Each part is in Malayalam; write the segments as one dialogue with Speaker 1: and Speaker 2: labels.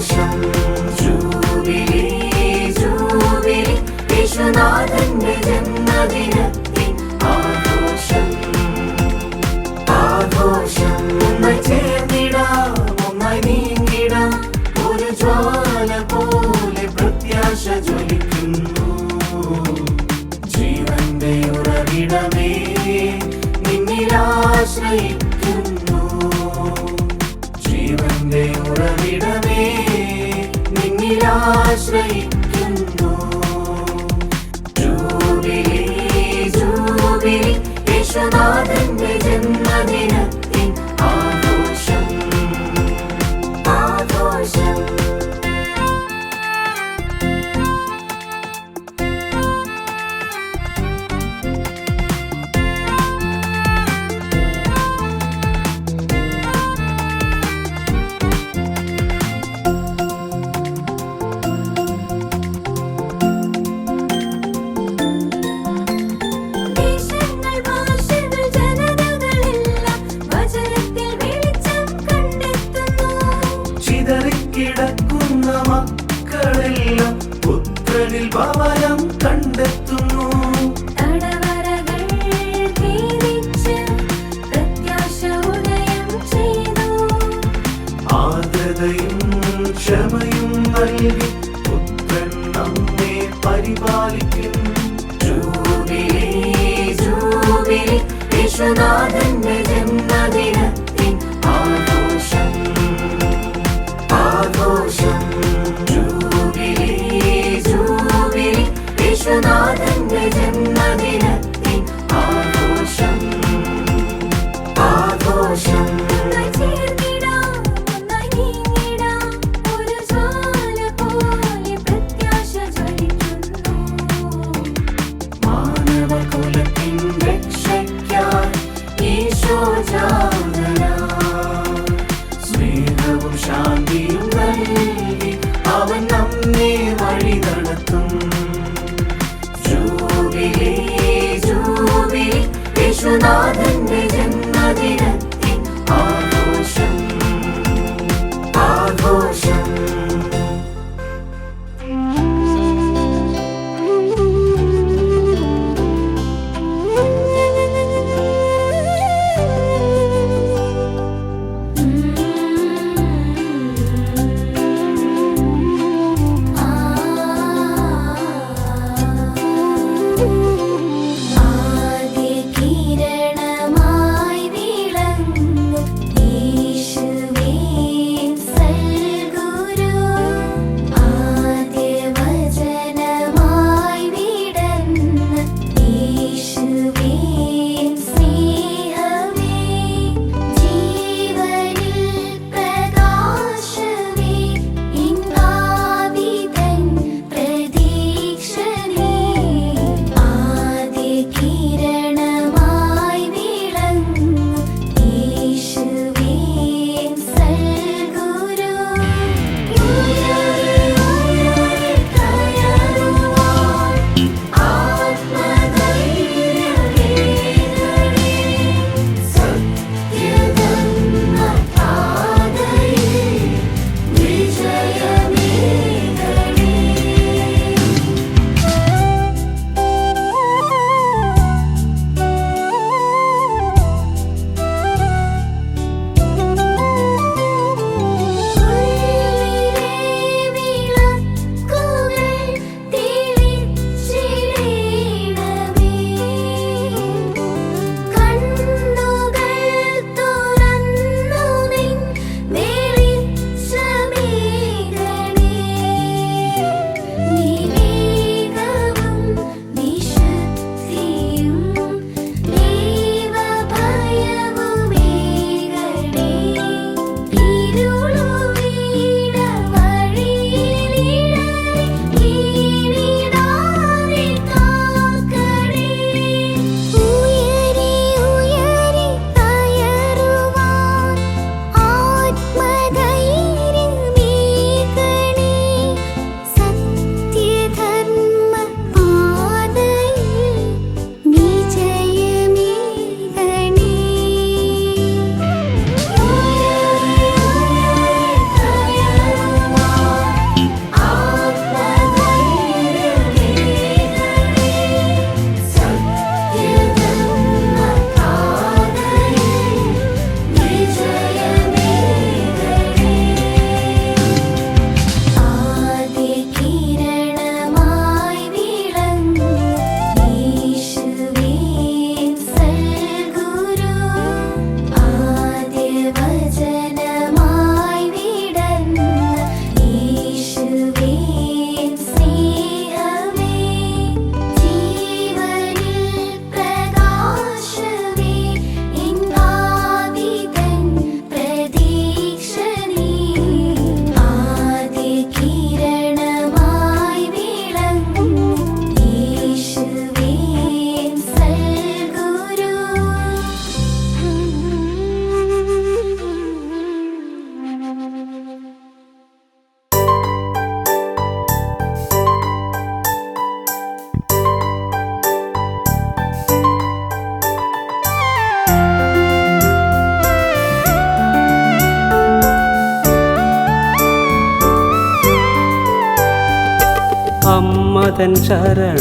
Speaker 1: ആഘോഷം ജൂബിലി ജൂബിലി യേശുനാഥന്റെ ജന്മദിനത്തിൻ ആഘോഷം ആഘോഷം ഒന്നായി ചേർന്നിടാം ഒന്നായി നീങ്ങിടാം ഒരു ജ്വാല പോലെ പ്രത്യാശ ജ്വലിക്കുന്നു ജീവന്റെ ഉറവിടമേ നിന്നിലാശ്രയിക്കുന്നു ജീവന്റെ ഉറവിടമേ നിന്നിലാശ്രയിക്കുന്നു ജൂബിലി ജൂബിലി യേശുനാഥന്റെ ജന്മദിനത്തിൻ ആഘോഷം ആഘോഷം ചിതറിക്കിടക്കുന്ന മക്കളെല്ലാം പുത്രനിൽ ഭവനം കണ്ടെത്തുന്നു ആർദ്രതയും ക്ഷമയും നൽകി പുത്രൻ നമ്മെ പരിപാലിക്കും ജൂബിലി ജൂബിലി യേശുനാഥന്റെ ജന്മദിനത്തിൻ ആഘോഷം ആഘോഷം ജൂബിലി ജൂബിലി യേശുനാഥന്റെ ജന്മദിനത്തിൻ ആഘോഷം ആഘോഷം മാനവകുലത്തിൻ രക്ഷയ്ക്കായി ഈശോ ജാതനായി സ്നേഹവും ശാന്തിയും നൽകി അവൻ നമ്മെ വഴി നടത്തും ജൂബിലി ജൂബിലി യേശുനാഥന്റെ ജന്മദിനത്തിൻ ആഘോഷം ആഘോഷം
Speaker 2: ആദ്യ കിരണമായി അമ്മതൻ ശരണങ്ങളോടൊത്ത്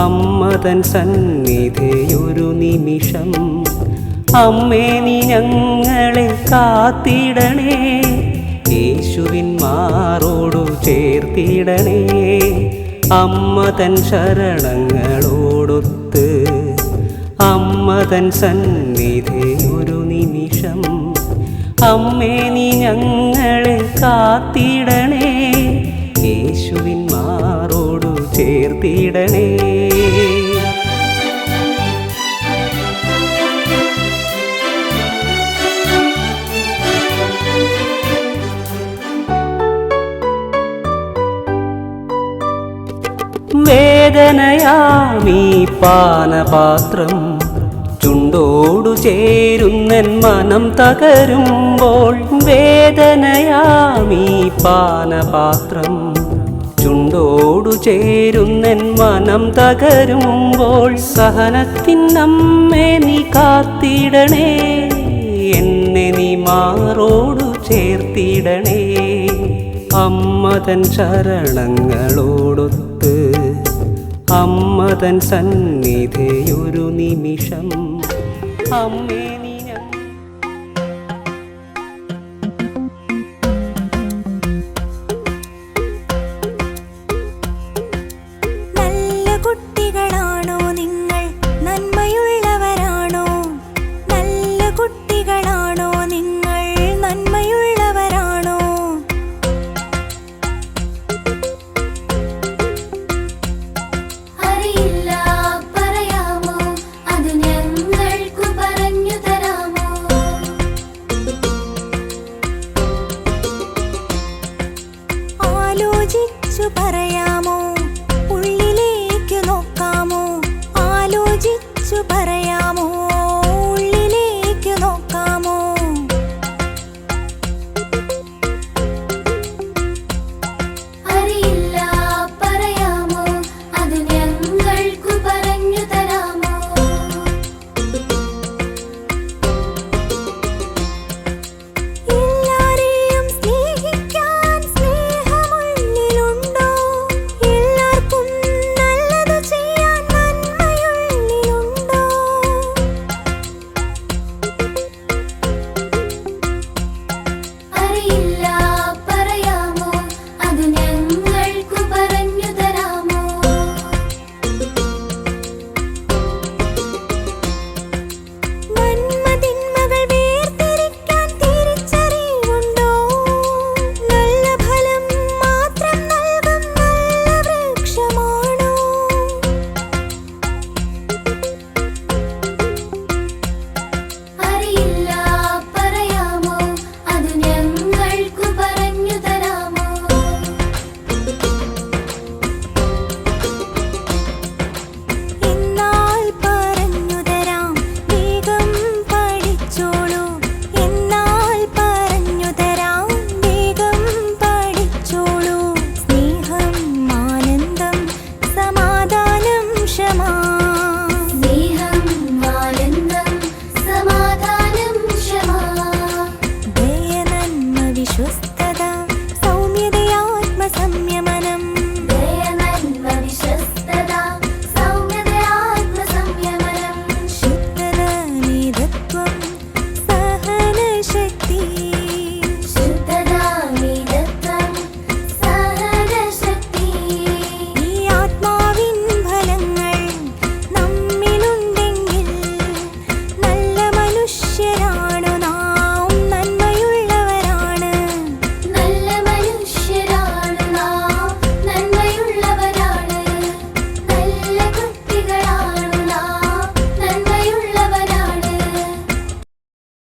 Speaker 2: അമ്മതൻ സന്നിധിയൊരു നിമിഷം അമ്മേ നീ ഞങ്ങളെ കാത്തിടണേ യേശുവിൻ മാറോടു ചേർത്തിടണേ അമ്മതൻ ശരണങ്ങളോടൊത്ത് അമ്മതൻ സന്നിധിയൊരു നിമിഷം അമ്മേ നീ ഞങ്ങളെ കാത്തിടണേ യേശുവിൻ മാറോടു ചേർത്തിടണേ വേദനയാമീ പാനപാത്രം ചുണ്ടോടു ചേരുന്നൻ മനം തകരുമ്പോൾ വേദനയാമീ പാനപാത്രം ചുണ്ടോടു ചേരുന്നൻ മനം തകരുമ്പോൾ സഹനത്തിനമ്മേ നീ കാത്തിടണേ എന്നെ നീ മാറോടു ചേർത്തിടണേ അമ്മതൻ ശരണങ്ങളോടൊത്ത് അമ്മതൻ സന്നിധിയൊരു നിമിഷം അമ്മേ